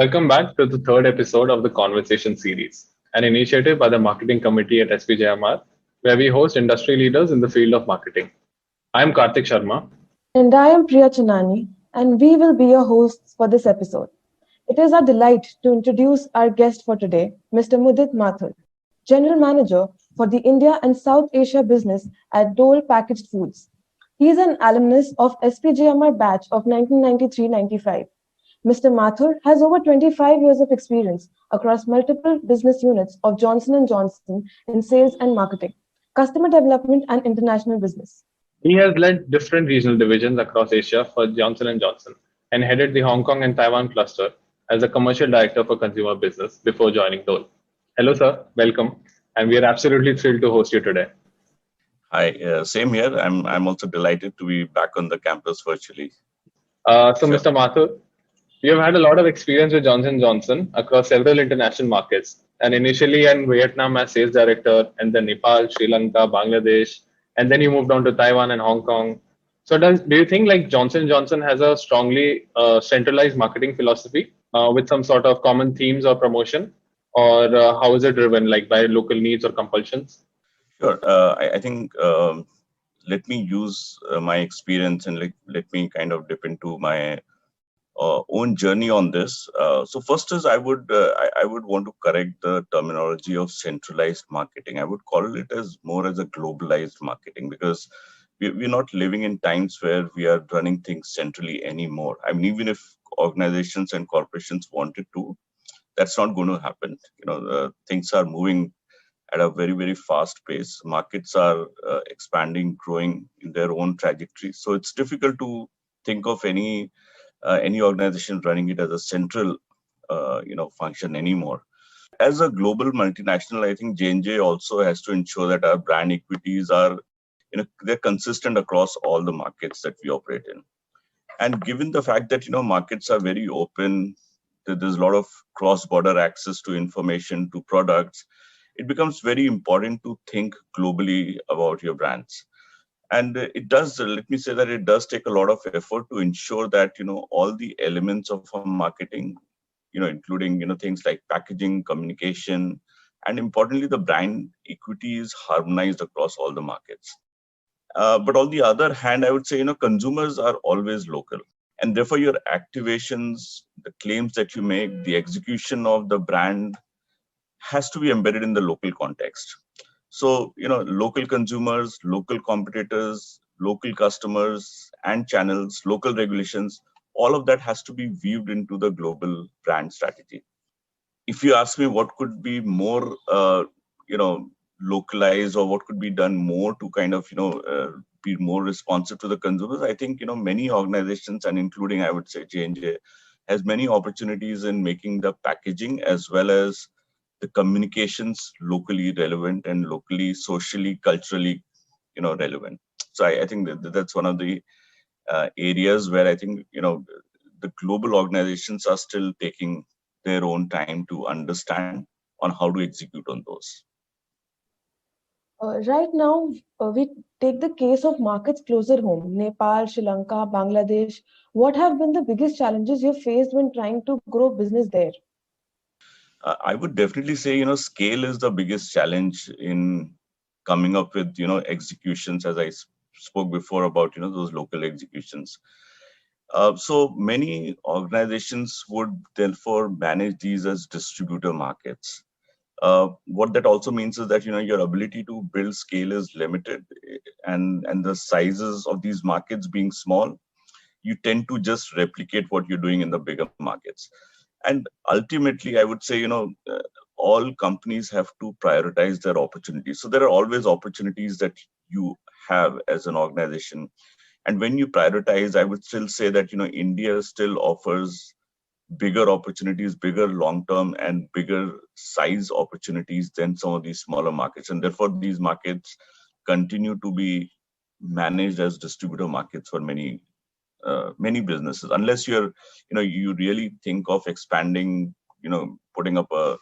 Welcome back to the third episode of the Conversation series, an initiative by the Marketing Committee at SPJMR, where we host industry leaders in the field of marketing. I am Karthik Sharma. And I am Priya Chanani, and we will be your hosts for this episode. It is our delight to introduce our guest for today, Mr. Mudit Mathur, General Manager for the India and South Asia business at Dole Packaged Foods. He is an alumnus of SPJMR batch of 1993-95. Mr. Mathur has over 25 years of experience across multiple business units of Johnson & Johnson in sales and marketing, customer development and international business. He has led different regional divisions across Asia for Johnson & Johnson and headed the Hong Kong and Taiwan cluster as a commercial director for consumer business before joining Dole. Hello, sir. Welcome. And we are absolutely thrilled to host you today. Hi, same here. I'm also delighted to be back on the campus virtually. Sure. Mr. Mathur, you have had a lot of experience with Johnson & Johnson across several international markets, and initially in Vietnam as sales director, and then Nepal, Sri Lanka, Bangladesh, and then you moved on to Taiwan and Hong Kong. So, do you think like Johnson & Johnson has a strongly centralized marketing philosophy with some sort of common themes or promotion, or how is it driven, like by local needs or compulsions? Sure. I think let me use my experience and let me kind of dip into my own journey on this. So first is I would want to correct the terminology of centralized marketing. I would call it as more as a globalized marketing because we're not living in times where we are running things centrally anymore. I mean, even if organizations and corporations wanted to, that's not going to happen. Things are moving at a very, very fast pace. Markets are expanding, growing in their own trajectory. So it's difficult to think of any organization running it as a central function anymore. As a global multinational, I think J&J also has to ensure that our brand equities are they're consistent across all the markets that we operate in. And given the fact that markets are very open, that there's a lot of cross-border access to information, to products, it becomes very important to think globally about your brands. And it does, let me say that it does take a lot of effort to ensure that all the elements of our marketing, including things like packaging, communication, and importantly the brand equity is harmonized across all the markets. But on the other hand, I would say consumers are always local, and therefore your activations, the claims that you make, the execution of the brand has to be embedded in the local context. So, local consumers, local competitors, local customers and channels, local regulations, all of that has to be weaved into the global brand strategy. If you ask me what could be more, localized or what could be done more to kind of, be more responsive to the consumers, I think, many organizations and including, I would say, J&J has many opportunities in making the packaging as well as the communications locally relevant and locally, socially, culturally, relevant. So I think that's one of the areas where I think, the global organizations are still taking their own time to understand on how to execute on those. Right now, we take the case of markets closer home, Nepal, Sri Lanka, Bangladesh. What have been the biggest challenges you've faced when trying to grow business there? I would definitely say, scale is the biggest challenge in coming up with, executions, as I spoke before about, those local executions. So many organizations would therefore manage these as distributor markets. What that also means is that, your ability to build scale is limited, and the sizes of these markets being small, you tend to just replicate what you're doing in the bigger markets. And ultimately, I would say, all companies have to prioritize their opportunities. So there are always opportunities that you have as an organization. And when you prioritize, I would still say that, India still offers bigger opportunities, bigger long-term and bigger size opportunities than some of these smaller markets. And therefore, these markets continue to be managed as distributor markets for many businesses, unless you really think of expanding, putting up a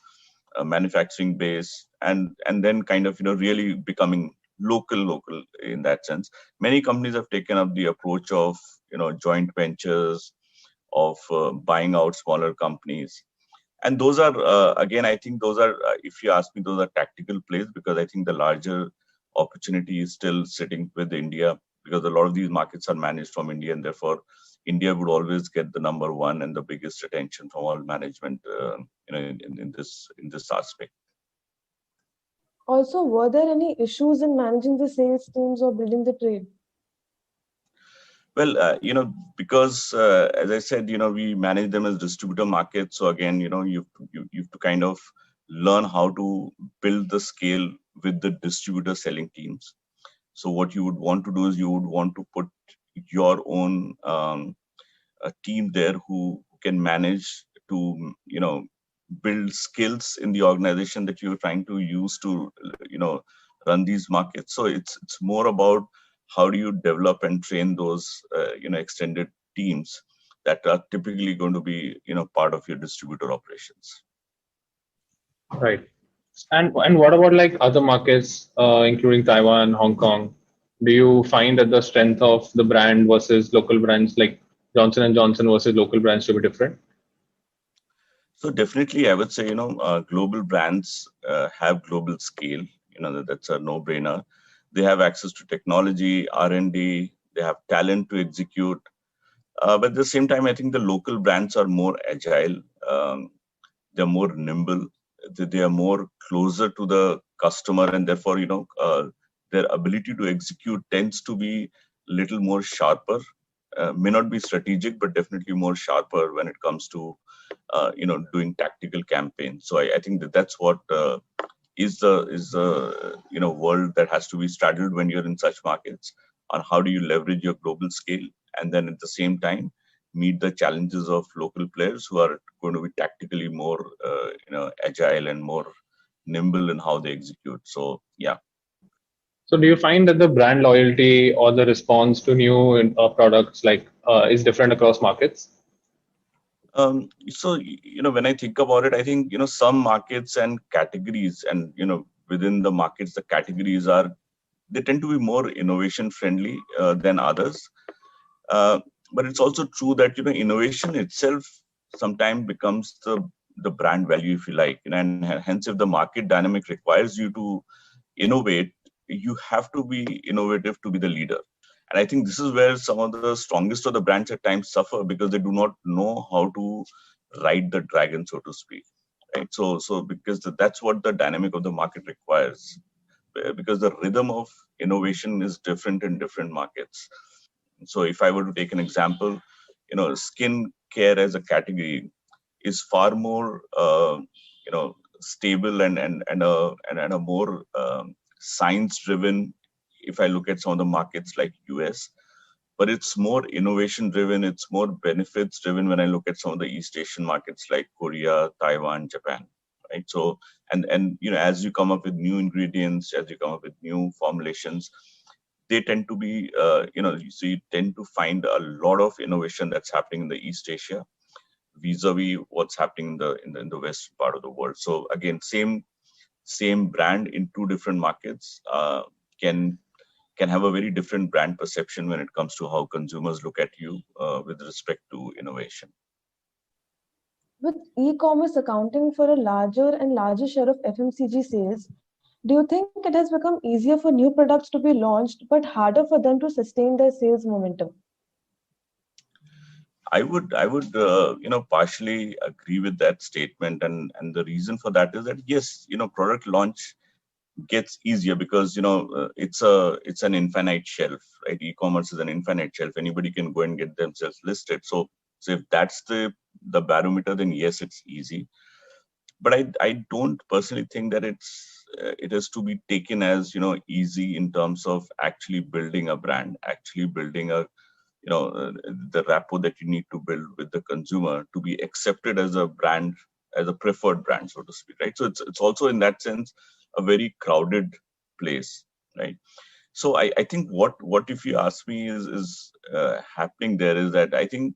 manufacturing base and then kind of, really becoming local in that sense. Many companies have taken up the approach of, joint ventures, buying out smaller companies. And those are, again, I think those are, if you ask me, those are tactical plays, because I think the larger opportunity is still sitting with India, because a lot of these markets are managed from India, and therefore India would always get the number one and the biggest attention from all management, in this aspect. Also, were there any issues in managing the sales teams or building the trade? Well, because as I said, we manage them as distributor markets. So again, you have to kind of learn how to build the scale with the distributor selling teams. So what you would want to do is you would want to put your own a team there who can manage to build skills in the organization that you're trying to use to run these markets. So it's more about how do you develop and train those extended teams that are typically going to be part of your distributor operations. Right. And what about like other markets, including Taiwan, Hong Kong? Do you find that the strength of the brand versus local brands like Johnson and Johnson versus local brands to be different? So definitely, I would say global brands have global scale. That's a no-brainer. They have access to technology, R&D. They have talent to execute. But at the same time, I think the local brands are more agile. They're more nimble. They are more closer to the customer, and therefore, their ability to execute tends to be little more sharper. May not be strategic, but definitely more sharper when it comes to doing tactical campaigns. So I think that's what is the world that has to be straddled when you're in such markets, on how do you leverage your global scale, and then at the same time meet the challenges of local players who are going to be tactically more agile and more nimble in how they execute. So yeah. So do you find that the brand loyalty or the response to new products is different across markets? So when I think about it, I think some markets and categories, and within the markets, the categories they tend to be more innovation friendly than others. But it's also true that innovation itself sometimes becomes the brand value, if you like, and hence if the market dynamic requires you to innovate, you have to be innovative to be the leader. And I think this is where some of the strongest of the brands at times suffer, because they do not know how to ride the dragon, so to speak. Right. So because that's what the dynamic of the market requires, because the rhythm of innovation is different in different markets. So if I were to take an example, skin care as a category is far more stable and a more science driven, if I look at some of the markets like US, but it's more innovation driven, it's more benefits driven when I look at some of the East Asian markets like Korea, Taiwan, Japan. Right. So and as you come up with new ingredients, as you come up with new formulations, they tend to be so you tend to find a lot of innovation that's happening in the East Asia vis-a-vis what's happening in the west part of the world. So again, same brand in two different markets can have a very different brand perception when it comes to how consumers look at you with respect to innovation. With e-commerce accounting for a larger and larger share of FMCG sales, do you think it has become easier for new products to be launched but harder for them to sustain their sales momentum? I would partially agree with that statement, and the reason for that is that yes, product launch gets easier because it's an infinite shelf, right? E-commerce is an infinite shelf. Anybody can go and get themselves listed. So if that's the barometer, then yes, it's easy. But I don't personally think that it is to be taken as easy in terms of actually building a brand, actually building a the rapport that you need to build with the consumer to be accepted as a brand, as a preferred brand, so to speak, right? So it's also in that sense a very crowded place, right? So I think what if you ask me is happening there is that I think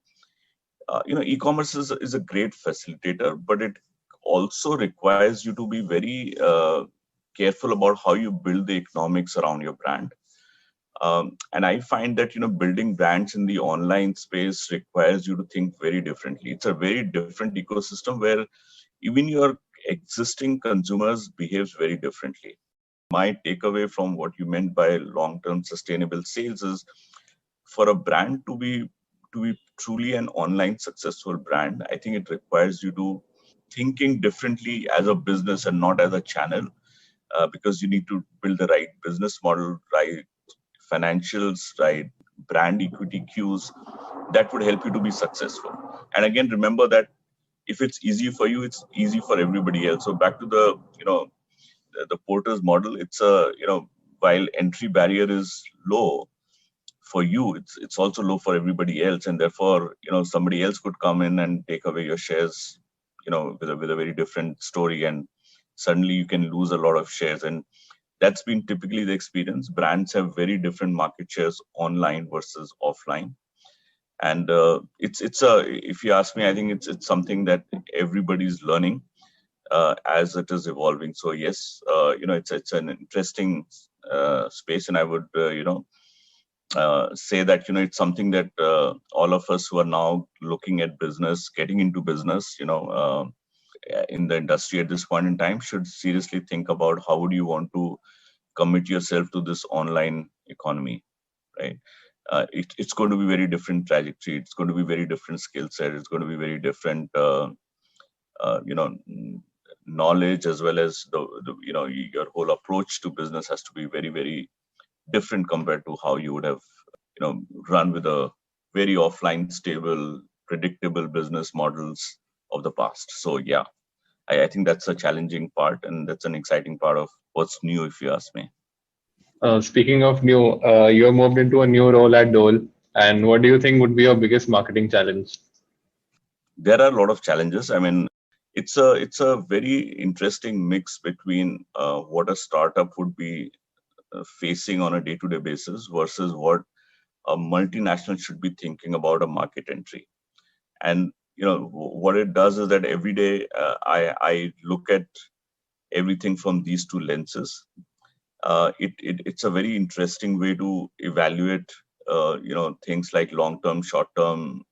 e-commerce is a great facilitator, but it also requires you to be very careful about how you build the economics around your brand. And I find that, building brands in the online space requires you to think very differently. It's a very different ecosystem where even your existing consumers behaves very differently. My takeaway from what you meant by long-term sustainable sales is, for a brand to be truly an online successful brand, I think it requires you to thinking differently as a business and not as a channel, because you need to build the right business model, right financials, right brand equity cues that would help you to be successful. And again, remember that if it's easy for you, it's easy for everybody else. So back to the Porter's model, it's a, while entry barrier is low for you, it's also low for everybody else, and therefore, somebody else could come in and take away your shares, with a very different story, and suddenly you can lose a lot of shares. And that's been typically the experience. Brands have very different market shares online versus offline. And if you ask me, I think it's something that everybody's learning as it is evolving. So yes, it's an interesting space, and I would say that, it's something that all of us who are now looking at business, getting into business, in the industry at this point in time, should seriously think about how would you want to commit yourself to this online economy, right? It's going to be very different trajectory. It's going to be very different skill set. It's going to be very different, knowledge, as well as your whole approach to business has to be very, very different compared to how you would have, run with a very offline, stable, predictable business models of the past. So yeah, I think that's a challenging part, and that's an exciting part of what's new, if you ask me. Speaking of new, you have moved into a new role at Dole, and what do you think would be your biggest marketing challenge? There are a lot of challenges. I mean, it's a very interesting mix between what a startup would be facing on a day-to-day basis versus what a multinational should be thinking about a market entry. And what it does is that every day I look at everything from these two lenses. It's a very interesting way to evaluate things like long term, short term,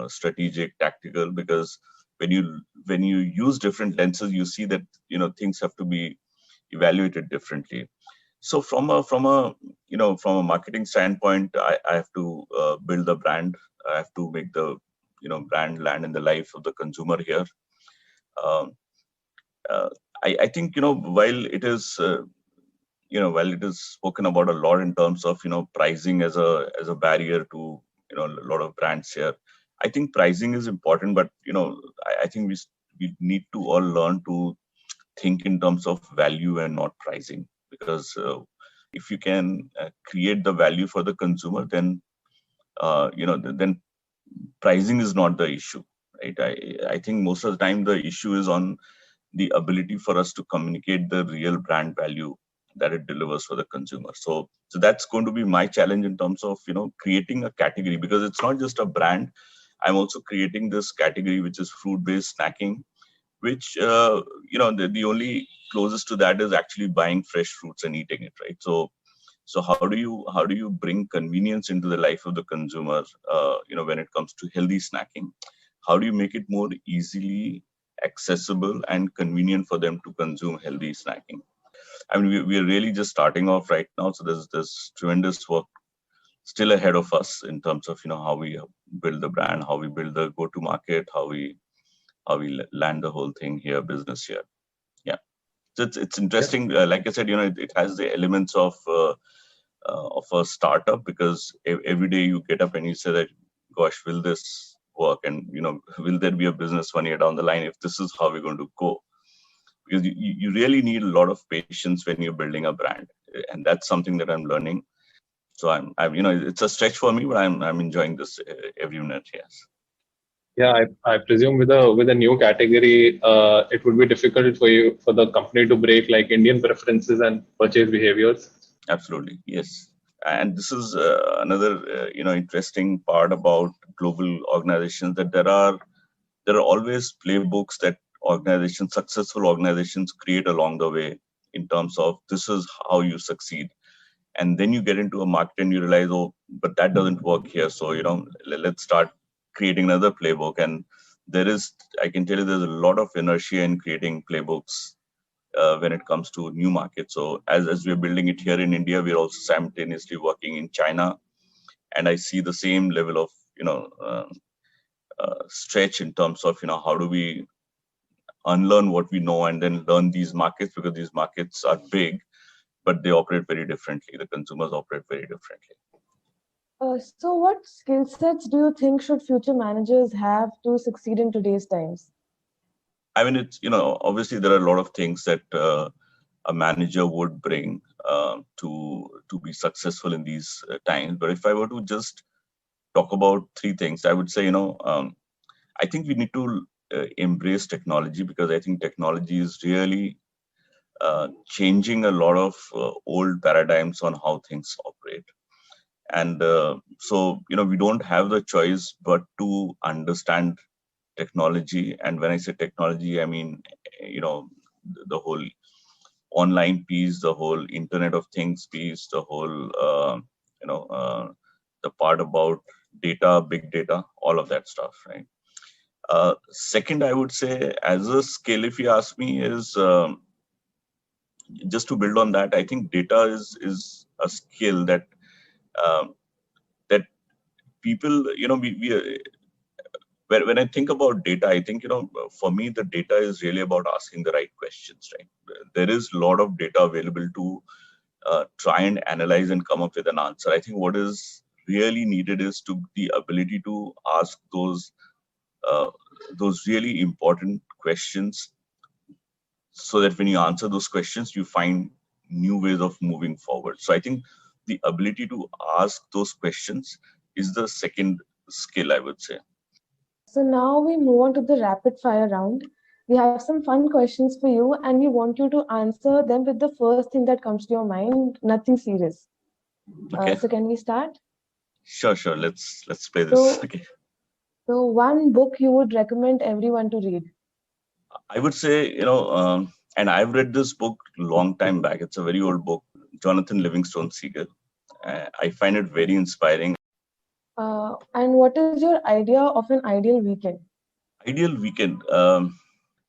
strategic, tactical, because when you use different lenses, you see that things have to be evaluated differently. So from a marketing standpoint, I have to build the brand. I have to make the brand land in the life of the consumer here. um, uh, I think while it is spoken about a lot in terms of pricing as a barrier to a lot of brands here, I think pricing is important, but I think we need to all learn to think in terms of value and not pricing, because if you can create the value for the consumer, then then pricing is not the issue, right? I think most of the time the issue is on the ability for us to communicate the real brand value that it delivers for the consumer. So that's going to be my challenge in terms of creating a category, because it's not just a brand. I'm also creating this category which is fruit based snacking, which the only closest to that is actually buying fresh fruits and eating it, right? So how do you bring convenience into the life of the consumer, when it comes to healthy snacking? How do you make it more easily accessible and convenient for them to consume healthy snacking? I mean, we are really just starting off right now, so there's tremendous work still ahead of us in terms of how we build the brand, how we build the go to market, how we land the whole thing here, business here. Yeah, so it's Yeah. interesting. Like I said, it has the elements of a startup, because every day you get up and you say that, gosh, will this work? And will there be a business 1 year down the line if this is how we're going to go? Because you really need a lot of patience when you're building a brand, and that's something that I'm learning. So I'm it's a stretch for me, but I'm enjoying this every minute. Yes. Yeah, I presume with a new category, it would be difficult for the company to break like Indian preferences and purchase behaviors. Absolutely, yes. And this is another interesting part about global organizations, that there are always playbooks that successful organizations create along the way, in terms of this is how you succeed. and then you get into a market and you realize, oh, but that doesn't work here. So, let's start creating another playbook. And I can tell you, there's a lot of inertia in creating playbooks when it comes to new markets. So as we're building it here in India, we're also simultaneously working in China, and I see the same level of stretch in terms of how do we unlearn what we know and then learn these markets, because these markets are big, but they operate very differently. The consumers operate very differently. So, what skill sets do you think should future managers have to succeed in today's times? I mean, it's, obviously there are a lot of things that a manager would bring to be successful in these times. But if I were to just talk about three things, I would say, I think we need to embrace technology, because I think technology is really changing a lot of old paradigms on how things operate. And so, we don't have the choice but to understand technology. And when I say technology, I mean, the whole online piece, the whole Internet of Things piece, the whole, the part about data, big data, all of that stuff, right? Second, I would say, as a skill, if you ask me, is just to build on that. I think data is a skill that that people, when I think about data, I think, for me, the data is really about asking the right questions, right? There is a lot of data available to try and analyze and come up with an answer. I think what is really needed is the ability to ask those really important questions, so that when you answer those questions, you find new ways of moving forward. So I think the ability to ask those questions is the second skill, I would say. So, now we move on to the rapid fire round. We have some fun questions for you, and we want you to answer them with the first thing that comes to your mind, nothing serious. Okay. So, can we start? Sure. Let's play this. So, Okay. So, one book you would recommend everyone to read? I would say, and I've read this book long time back. It's a very old book, Jonathan Livingstone Seagull. I find it very inspiring. And what is your idea of an ideal weekend? Ideal weekend.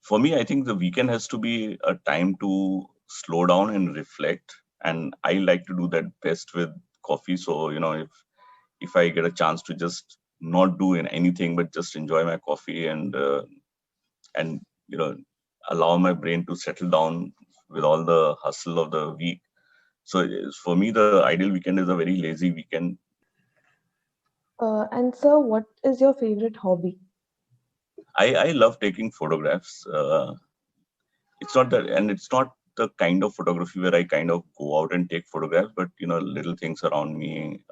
For me, I think the weekend has to be a time to slow down and reflect. And I like to do that best with coffee. So, if I get a chance to just not do anything, but just enjoy my coffee and allow my brain to settle down with all the hustle of the week. So for me, the ideal weekend is a very lazy weekend. And sir, what is your favorite hobby? I love taking photographs. It's not the kind of photography where I kind of go out and take photographs, but little things around me.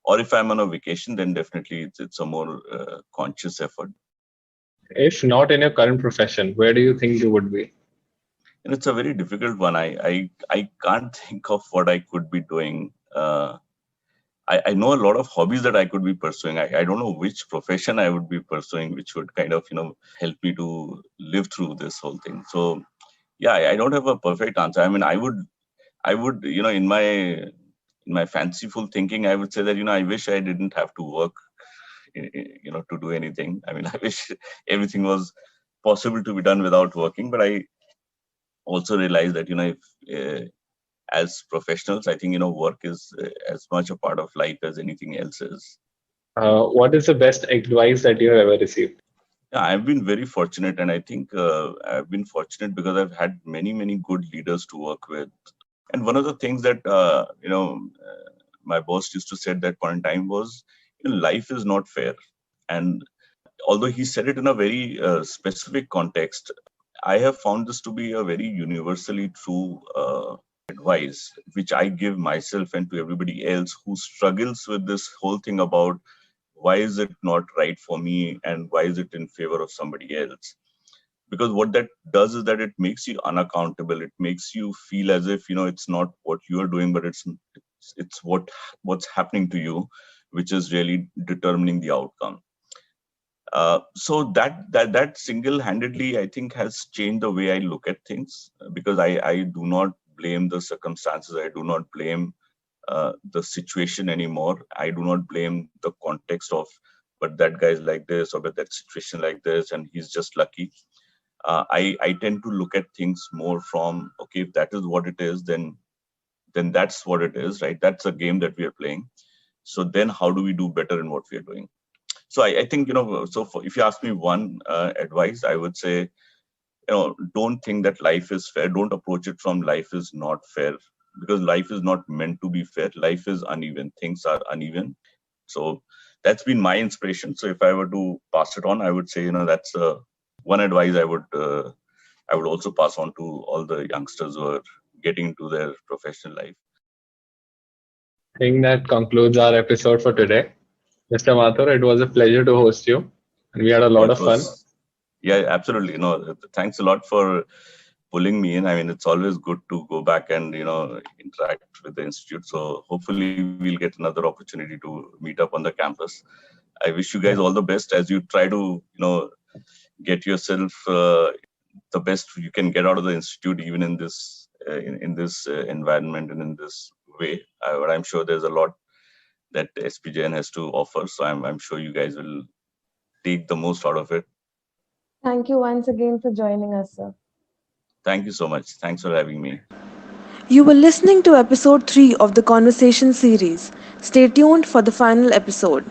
Or if I'm on a vacation, then definitely it's a more conscious effort. If not in your current profession, where do you think you would be? And it's a very difficult one. I can't think of what I could be doing. I know a lot of hobbies that I could be pursuing. I don't know which profession I would be pursuing, which would kind of, help me to live through this whole thing. So, yeah, I don't have a perfect answer. I mean, I would, in my fanciful thinking, I would say that, I wish I didn't have to work, to do anything. I mean, I wish everything was possible to be done without working. But I also realize that, if, as professionals, I think, work is as much a part of life as anything else is. What is the best advice that you have ever received? Yeah, I've been very fortunate, and I think I've been fortunate because I've had many good leaders to work with. And one of the things that my boss used to say at that point in time was, life is not fair. And although he said it in a very specific context, I have found this to be a very universally true advice, which I give myself and to everybody else who struggles with this whole thing about why is it not right for me and why is it in favor of somebody else. Because what that does is that it makes you unaccountable. It makes you feel as if it's not what you are doing, but it's what's happening to you, which is really determining the outcome. So that single-handedly, I think, has changed the way I look at things, because I do not blame the circumstances. I do not blame the situation anymore. I do not blame the context of, but that guy is like this, or but that situation like this, and he's just lucky. I tend to look at things more from, okay, if that is what it is, then that's what it is, right? That's a game that we are playing. So then how do we do better in what we are doing? So I think, if you ask me one advice, I would say, don't think that life is fair. Don't approach it from life is not fair, because life is not meant to be fair. Life is uneven. Things are uneven. So that's been my inspiration. So if I were to pass it on, I would say, that's one advice I would also pass on to all the youngsters who are getting into their professional life. I think that concludes our episode for today. Mr. Mathur, it was a pleasure to host you, and we had a lot of fun. Yeah, absolutely. Thanks a lot for pulling me in. I mean, it's always good to go back and interact with the institute. So hopefully we'll get another opportunity to meet up on the campus. I wish you guys all the best as you try to get yourself the best you can get out of the institute, even in this environment and in this way. But I'm sure there's a lot that SPJN has to offer. So I'm sure you guys will take the most out of it. Thank you once again for joining us, sir. Thank you so much. Thanks for having me. You were listening to episode 3 of the Conversation series. Stay tuned for the final episode.